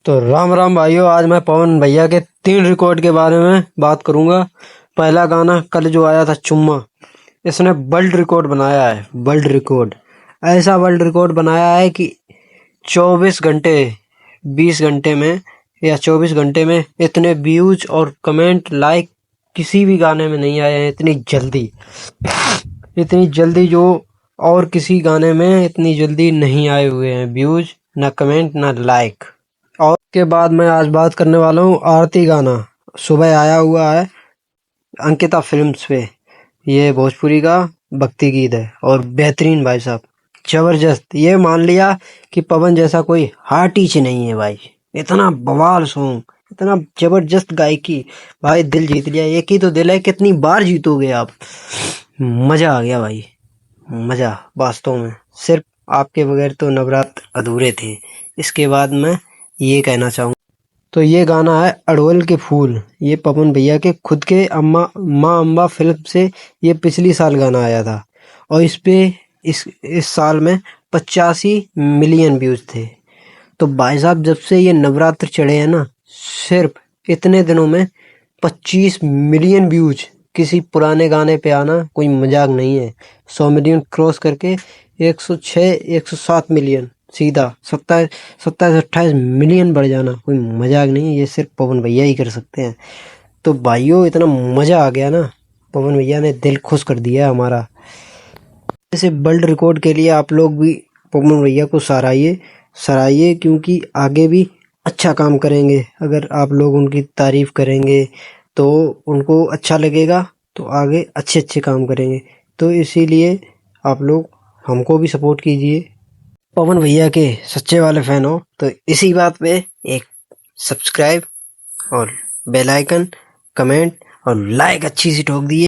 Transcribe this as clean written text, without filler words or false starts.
तो राम राम भाइयों, आज मैं पवन भैया के 3 रिकॉर्ड के बारे में बात करूंगा। पहला गाना कल जो आया था चुम्मा, इसने वर्ल्ड रिकॉर्ड बनाया है। वर्ल्ड रिकॉर्ड, ऐसा वर्ल्ड रिकॉर्ड बनाया है कि 24 घंटे 20 घंटे में या 24 घंटे में इतने व्यूज और कमेंट लाइक किसी भी गाने में नहीं आए हैं इतनी जल्दी जो और किसी गाने में इतनी जल्दी नहीं आए हुए हैं व्यूज, ना कमेंट ना लाइक। और के बाद मैं आज बात करने वाला हूँ आरती गाना। सुबह आया हुआ है अंकिता फिल्म्स पे। ये भोजपुरी का भक्ति गीत है और बेहतरीन भाई साहब, जबरदस्त। ये मान लिया कि पवन जैसा कोई हार्टिच नहीं है भाई। इतना बवाल सॉन्ग, इतना जबरदस्त गायकी भाई, दिल जीत लिया। एक ही तो दिल है, कितनी बार जीतोगे आप। मजा आ गया भाई, मजा। वास्तव में सिर्फ आपके बगैर तो नवरात्र अधूरे थे। इसके बाद मैं ये कहना चाहूँगा, तो ये गाना है अड़हुल के फूल। ये पवन भैया के खुद के माँ अम्बा फिल्म से ये पिछली साल गाना आया था और इस पे इस साल में 85 मिलियन व्यूज थे। तो भाई साहब, जब से ये नवरात्र चढ़े हैं ना, सिर्फ इतने दिनों में 25 मिलियन व्यूज किसी पुराने गाने पे आना कोई मजाक नहीं है। 100 मिलियन क्रॉस करके 106 107 मिलियन, सीधा 27-28 मिलियन बढ़ जाना कोई मजाक नहीं है। ये सिर्फ पवन भैया ही कर सकते हैं। तो भाइयों, इतना मजा आ गया ना, पवन भैया ने दिल खुश कर दिया हमारा। ऐसे वर्ल्ड रिकॉर्ड के लिए आप लोग भी पवन भैया को सराहिए, क्योंकि आगे भी अच्छा काम करेंगे। अगर आप लोग उनकी तारीफ करेंगे तो उनको अच्छा लगेगा, तो आगे अच्छे काम करेंगे। तो इसीलिए आप लोग हमको भी सपोर्ट कीजिए। पवन भैया के सच्चे वाले फैन हो तो इसी बात पे एक सब्सक्राइब और बेल आइकन, कमेंट और लाइक अच्छी सी ठोक दिए।